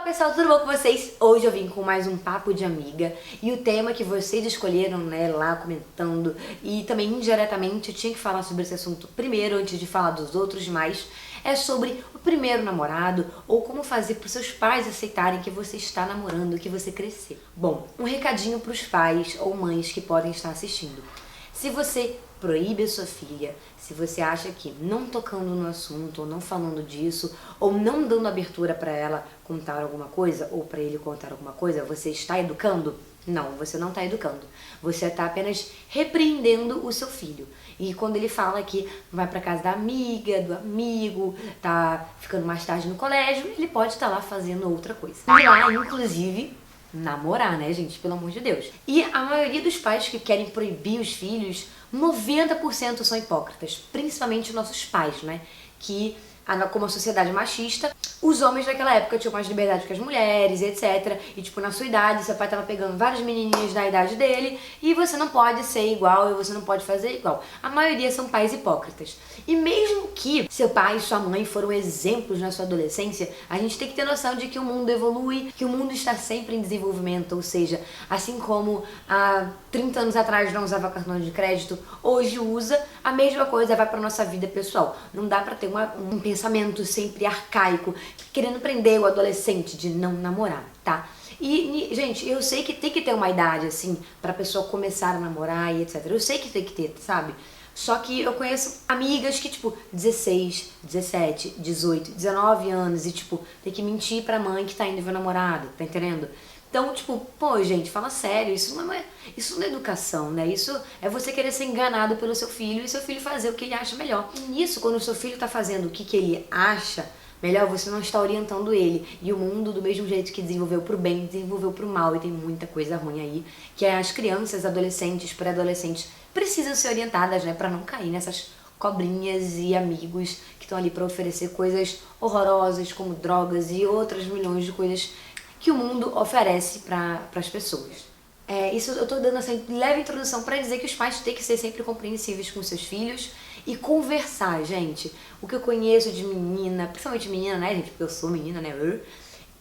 Pessoal, tudo bom com vocês? Hoje eu vim com mais um papo de amiga e o tema que vocês escolheram, né, lá comentando e também indiretamente eu tinha que falar sobre esse assunto primeiro antes de falar dos outros mais, é sobre o primeiro namorado ou como fazer para os seus pais aceitarem que você está namorando, que você cresceu. Bom, um recadinho para os pais ou mães que podem estar assistindo. Se você proíbe a sua filha, se você acha que não tocando no assunto, ou não falando disso, ou não dando abertura para ela contar alguma coisa, ou para ele contar alguma coisa, você está educando? Não, você não está educando. Você está apenas repreendendo o seu filho. E quando ele fala que vai para casa da amiga, do amigo, tá ficando mais tarde no colégio, ele pode estar lá fazendo outra coisa. E lá, inclusive, namorar, né, gente? Pelo amor de Deus. E a maioria dos pais que querem proibir os filhos, 90% são hipócritas. Principalmente nossos pais, né? Que, como a sociedade machista, os homens naquela época tinham mais liberdade que as mulheres, etc. E, tipo, na sua idade, seu pai tava pegando várias menininhas da idade dele e você não pode ser igual e você não pode fazer igual. A maioria são pais hipócritas. E mesmo que seu pai e sua mãe foram exemplos na sua adolescência, a gente tem que ter noção de que o mundo evolui, que o mundo está sempre em desenvolvimento, ou seja, assim como há 30 anos atrás não usava cartão de crédito, hoje usa, a mesma coisa vai para nossa vida pessoal. Não dá para ter um pensamento sempre arcaico, querendo prender o adolescente de não namorar, tá? E, gente, eu sei que tem que ter uma idade, assim, pra pessoa começar a namorar e etc. Eu sei que tem que ter, sabe? Só que eu conheço amigas que, tipo, 16, 17, 18, 19 anos e, tipo, tem que mentir pra mãe que tá indo ver o namorado, tá entendendo? Então, tipo, pô, gente, fala sério, isso não é educação, né? Isso é você querer ser enganado pelo seu filho e seu filho fazer o que ele acha melhor. E nisso, quando o seu filho tá fazendo o que ele acha melhor, você não está orientando ele. E o mundo, do mesmo jeito que desenvolveu pro bem, desenvolveu pro mal. E tem muita coisa ruim aí, que é as crianças, adolescentes, pré-adolescentes precisam ser orientadas, né, pra não cair nessas cobrinhas e amigos que estão ali pra oferecer coisas horrorosas, como drogas e outras milhões de coisas que o mundo oferece para as pessoas. Isso eu tô dando essa leve introdução para dizer que os pais têm que ser sempre compreensíveis com seus filhos e conversar, gente. O que eu conheço de menina, principalmente menina, né, gente, porque eu sou menina, né,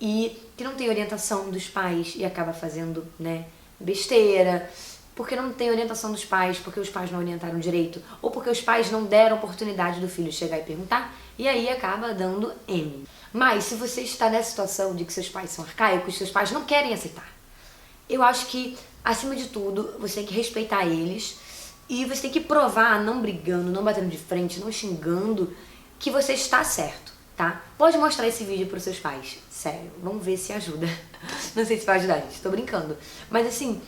e que não tem orientação dos pais e acaba fazendo, né, besteira, porque não tem orientação dos pais, porque os pais não orientaram direito, ou porque os pais não deram oportunidade do filho chegar e perguntar, e aí acaba dando M. Mas se você está nessa situação de que seus pais são arcaicos, seus pais não querem aceitar, eu acho que, acima de tudo, você tem que respeitar eles e você tem que provar, não brigando, não batendo de frente, não xingando, que você está certo, tá? Pode mostrar esse vídeo para os seus pais, sério, vamos ver se ajuda. Não sei se vai ajudar, gente, tô brincando. Mas assim,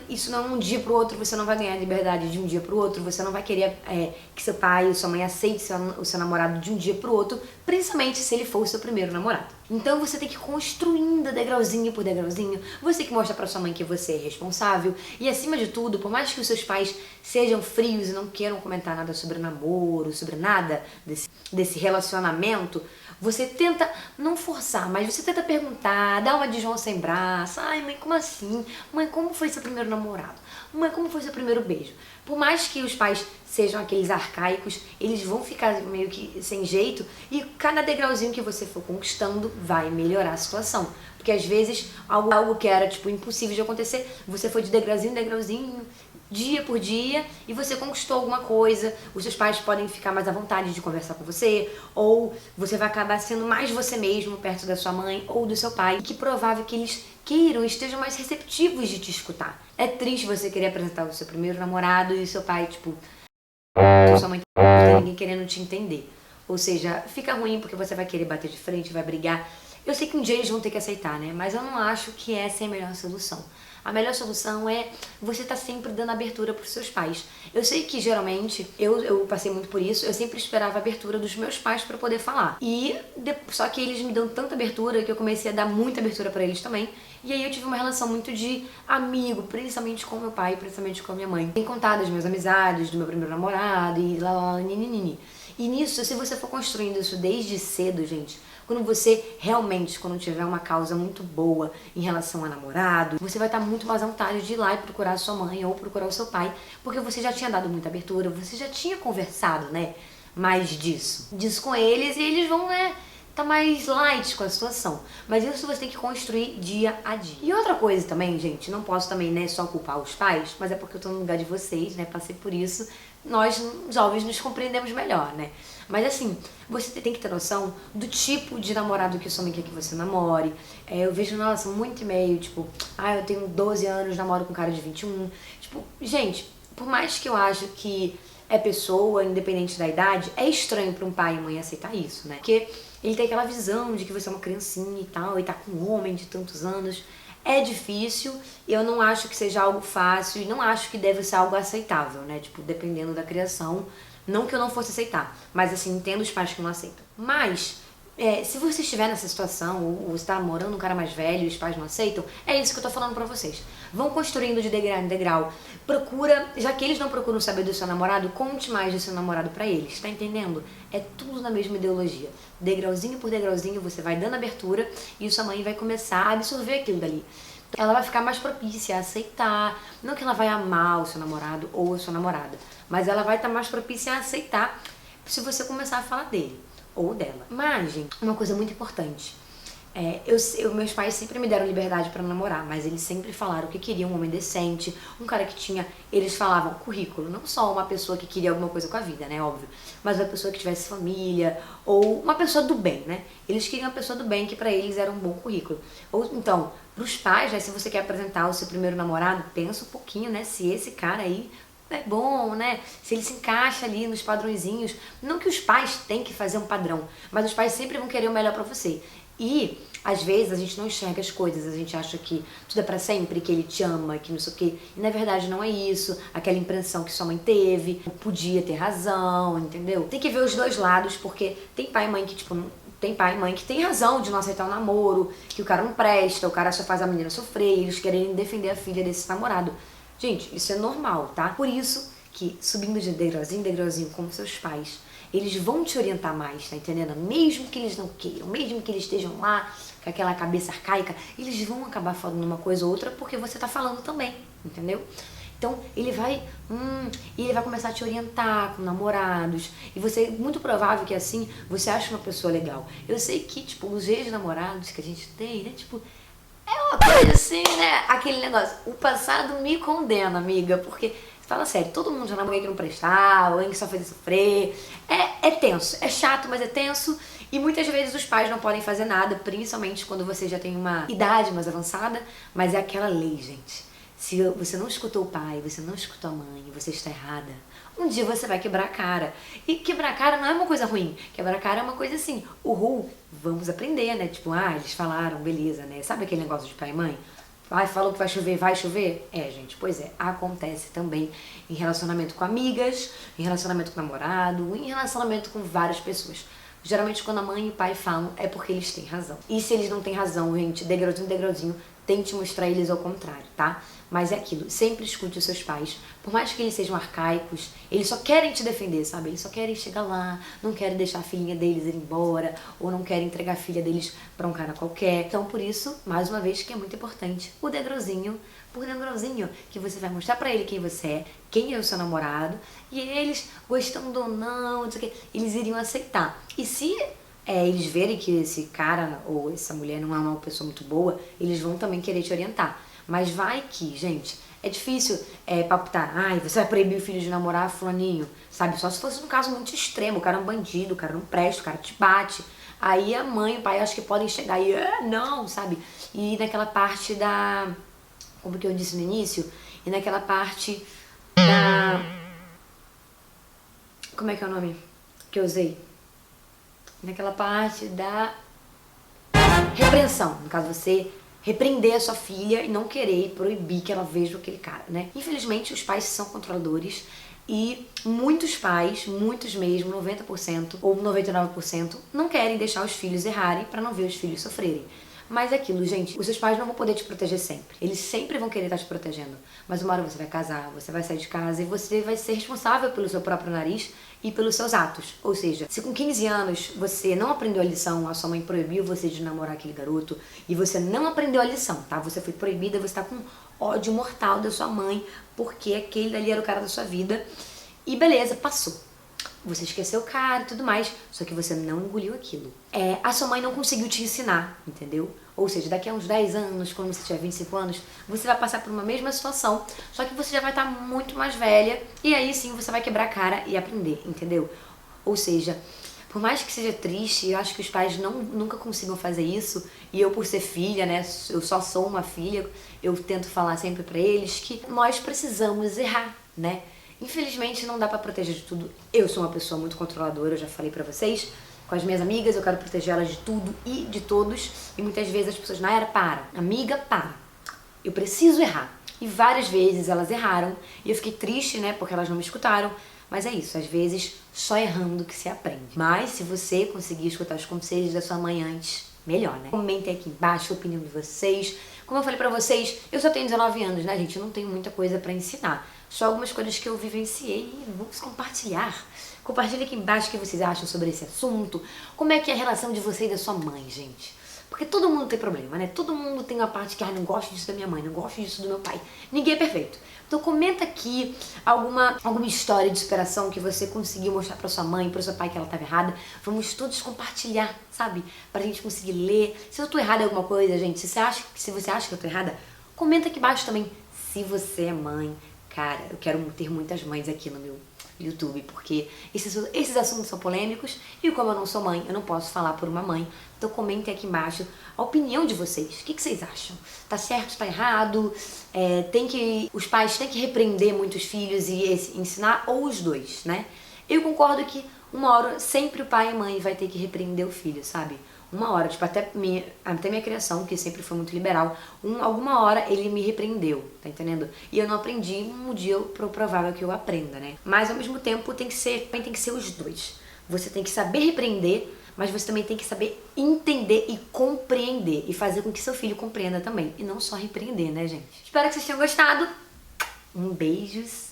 isso não é um dia pro outro, você não vai ganhar liberdade de um dia pro outro, você não vai querer que seu pai ou sua mãe aceite o seu namorado de um dia pro outro, principalmente se ele for o seu primeiro namorado. Então você tem que ir construindo degrauzinho por degrauzinho, você que mostra pra sua mãe que você é responsável e, acima de tudo, por mais que os seus pais sejam frios e não queiram comentar nada sobre namoro, sobre nada desse relacionamento, você tenta não forçar, mas você tenta perguntar, dar uma de João sem braço. Ai, mãe, como assim? Mãe, como foi seu primeiro namorado? Mãe, como foi seu primeiro beijo? Por mais que os pais sejam aqueles arcaicos, eles vão ficar meio que sem jeito e cada degrauzinho que você for conquistando vai melhorar a situação. Porque às vezes algo que era tipo impossível de acontecer, você foi de degrauzinho em degrauzinho, dia por dia, e você conquistou alguma coisa, os seus pais podem ficar mais à vontade de conversar com você, ou você vai acabar sendo mais você mesmo perto da sua mãe ou do seu pai, e que provável que eles queiram, estejam mais receptivos de te escutar. É triste você querer apresentar o seu primeiro namorado e seu pai, tipo, sua mãe não tem ninguém querendo te entender. Ou seja, fica ruim porque você vai querer bater de frente, vai brigar. Eu sei que um dia eles vão ter que aceitar, né? Mas eu não acho que essa é a melhor solução. A melhor solução é você estar sempre dando abertura para os seus pais. Eu sei que geralmente, eu passei muito por isso, eu sempre esperava a abertura dos meus pais para poder falar. Só que eles me dão tanta abertura que eu comecei a dar muita abertura para eles também. E aí eu tive uma relação muito de amigo, principalmente com meu pai, principalmente com a minha mãe. Tem contado das minhas amizades, do meu primeiro namorado e lá, nininini. E nisso, se você for construindo isso desde cedo, gente, quando você realmente, quando tiver uma causa muito boa em relação a namorado, você vai estar muito mais à vontade de ir lá e procurar a sua mãe ou procurar o seu pai, porque você já tinha dado muita abertura, você já tinha conversado, né, mais disso com eles, e eles vão, né, tá mais light com a situação. Mas isso você tem que construir dia a dia. E outra coisa também, gente, não posso também, né, só culpar os pais, mas é porque eu tô no lugar de vocês, né, passei por isso. Nós, jovens, nos compreendemos melhor, né? Mas assim, você tem que ter noção do tipo de namorado que sua mãe quer que você namore. Eu vejo, nossa, muito e-mail, tipo, eu tenho 12 anos, namoro com um cara de 21. Tipo, gente, por mais que eu acho que é pessoa, independente da idade, é estranho para um pai e mãe aceitar isso, né? Porque ele tem aquela visão de que você é uma criancinha e tal, e tá com um homem de tantos anos. É difícil, eu não acho que seja algo fácil e não acho que deve ser algo aceitável, né? Tipo, dependendo da criação. Não que eu não fosse aceitar, mas assim, entendo os pais que não aceitam. Mas, se você estiver nessa situação, ou você tá namorando um cara mais velho e os pais não aceitam, é isso que eu tô falando pra vocês. Vão construindo de degrau em degrau. Procura, já que eles não procuram saber do seu namorado, conte mais do seu namorado pra eles, tá entendendo? É tudo na mesma ideologia. Degrauzinho por degrauzinho você vai dando abertura e sua mãe vai começar a absorver aquilo dali. Ela vai ficar mais propícia a aceitar, não que ela vai amar o seu namorado ou a sua namorada, mas ela vai estar mais propícia a aceitar se você começar a falar dele ou dela. Mas, gente, uma coisa muito importante. Meus pais sempre me deram liberdade pra namorar, mas eles sempre falaram que queriam um homem decente, um cara que tinha, eles falavam currículo, não só uma pessoa que queria alguma coisa com a vida, né, óbvio, mas uma pessoa que tivesse família, ou uma pessoa do bem, né, eles queriam uma pessoa do bem que pra eles era um bom currículo. Ou então, pros pais, né, se você quer apresentar o seu primeiro namorado, pensa um pouquinho, né, se esse cara aí é bom, né? Se ele se encaixa ali nos padrõezinhos. Não que os pais tenham que fazer um padrão, mas os pais sempre vão querer o melhor pra você. E, às vezes, a gente não enxerga as coisas, a gente acha que tudo é pra sempre, que ele te ama, que não sei o quê. E, na verdade, não é isso. Aquela impressão que sua mãe teve, podia ter razão, entendeu? Tem que ver os dois lados, porque tem pai e mãe que, tipo, tem pai e mãe que tem razão de não aceitar o namoro, que o cara não presta, o cara só faz a menina sofrer, e eles querem defender a filha desse namorado. Gente, isso é normal, tá? Por isso que, subindo de degrauzinho em degrauzinho com seus pais, eles vão te orientar mais, tá entendendo? Mesmo que eles não queiram, mesmo que eles estejam lá com aquela cabeça arcaica, eles vão acabar falando uma coisa ou outra porque você tá falando também, entendeu? Então, ele vai começar a te orientar com namorados. E você, muito provável que assim, você acha uma pessoa legal. Eu sei que, tipo, os ex-namorados que a gente tem, né, tipo, é uma coisa assim, né? Aquele negócio, o passado me condena, amiga, porque, fala sério, todo mundo já namorou alguém que não prestava, alguém que só fez sofrer. É tenso, é chato, mas é tenso. E muitas vezes os pais não podem fazer nada, principalmente quando você já tem uma idade mais avançada, mas é aquela lei, gente. Se você não escutou o pai, você não escutou a mãe, você está errada, um dia você vai quebrar a cara. E quebrar a cara não é uma coisa ruim. Quebrar a cara é uma coisa assim, vamos aprender, né? Tipo, eles falaram, beleza, né? Sabe aquele negócio de pai e mãe? Falou que vai chover? É, gente, pois é, acontece também em relacionamento com amigas, em relacionamento com namorado, em relacionamento com várias pessoas. Geralmente quando a mãe e o pai falam é porque eles têm razão. E se eles não têm razão, gente, degrauzinho, degrauzinho, tente mostrar eles ao contrário, tá? Mas é aquilo, sempre escute os seus pais. Por mais que eles sejam arcaicos, eles só querem te defender, sabe? Eles só querem chegar lá, não querem deixar a filhinha deles ir embora, ou não querem entregar a filha deles pra um cara qualquer. Então, por isso, mais uma vez, que é muito importante, o degrauzinho por degrauzinho, que você vai mostrar pra ele quem você é, quem é o seu namorado, e eles, gostando ou não sei o que, eles iriam aceitar. E se eles verem que esse cara ou essa mulher não é uma pessoa muito boa, eles vão também querer te orientar. Mas vai que, gente, é difícil paputar, você vai proibir o filho de namorar fulaninho, sabe? Só se fosse um caso muito extremo, o cara é um bandido, o cara não presta, o cara te bate. Aí a mãe e o pai acho que podem chegar e, não, sabe? E naquela parte como que eu disse no início, e naquela parte como é que é o nome que eu usei? Naquela parte da repreensão, no caso você repreender a sua filha e não querer proibir que ela veja aquele cara, né? Infelizmente os pais são controladores e muitos pais, muitos mesmo, 90% ou 99%, não querem deixar os filhos errarem para não ver os filhos sofrerem. Mas é aquilo, gente, os seus pais não vão poder te proteger sempre. Eles sempre vão querer estar te protegendo. Mas uma hora você vai casar, você vai sair de casa e você vai ser responsável pelo seu próprio nariz e pelos seus atos. Ou seja, se com 15 anos você não aprendeu a lição, a sua mãe proibiu você de namorar aquele garoto e você não aprendeu a lição, tá? Você foi proibida, você tá com ódio mortal da sua mãe porque aquele ali era o cara da sua vida. E beleza, passou. você esqueceu o cara e tudo mais, só que você não engoliu aquilo. A sua mãe não conseguiu te ensinar, entendeu? Ou seja, daqui a uns 10 anos, quando você tiver 25 anos, você vai passar por uma mesma situação, só que você já vai estar muito mais velha e aí sim você vai quebrar a cara e aprender, entendeu? Ou seja, por mais que seja triste, eu acho que os pais nunca consigam fazer isso, e eu por ser filha, né, eu só sou uma filha, eu tento falar sempre pra eles que nós precisamos errar, né? Infelizmente não dá pra proteger de tudo. Eu sou uma pessoa muito controladora, eu já falei pra vocês. Com as minhas amigas eu quero proteger elas de tudo e de todos. E muitas vezes as pessoas, Nayara, para. Amiga, para. Eu preciso errar. E várias vezes elas erraram. E eu fiquei triste, né, porque elas não me escutaram. Mas é isso, às vezes só errando que se aprende. Mas se você conseguir escutar os conselhos da sua mãe antes, melhor, né? Comentem aqui embaixo a opinião de vocês. Como eu falei pra vocês, eu só tenho 19 anos, né, gente? Eu não tenho muita coisa pra ensinar. Só algumas coisas que eu vivenciei e vamos compartilhar. Compartilha aqui embaixo o que vocês acham sobre esse assunto. Como é que é a relação de você e da sua mãe, gente? Porque todo mundo tem problema, né? Todo mundo tem uma parte que, não gosto disso da minha mãe, não gosto disso do meu pai. Ninguém é perfeito. Então comenta aqui alguma história de superação que você conseguiu mostrar pra sua mãe, pro seu pai que ela estava errada. Vamos todos compartilhar, sabe? Pra gente conseguir ler. Se eu tô errada em alguma coisa, gente, se você acha que eu tô errada, comenta aqui embaixo também. Se você é mãe, cara, eu quero ter muitas mães aqui no meu YouTube, porque esses assuntos são polêmicos e como eu não sou mãe, eu não posso falar por uma mãe. Então comentem aqui embaixo a opinião de vocês. O que vocês acham? Tá certo? Tá errado? Os pais têm que repreender muitos filhos e ensinar, ou os dois, né? Eu concordo que uma hora sempre o pai e a mãe vai ter que repreender o filho, sabe? Uma hora, tipo, até minha criação, que sempre foi muito liberal, alguma hora ele me repreendeu, tá entendendo? E eu não aprendi, um dia provável que eu aprenda, né? Mas ao mesmo tempo tem que ser os dois. Você tem que saber repreender, mas você também tem que saber entender e compreender e fazer com que seu filho compreenda também. E não só repreender, né, gente? Espero que vocês tenham gostado. Beijos.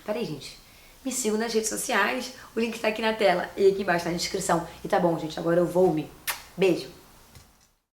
Peraí, gente. Me sigam nas redes sociais, o link tá aqui na tela e aqui embaixo na descrição. E tá bom, gente, agora eu vou me... Beijo!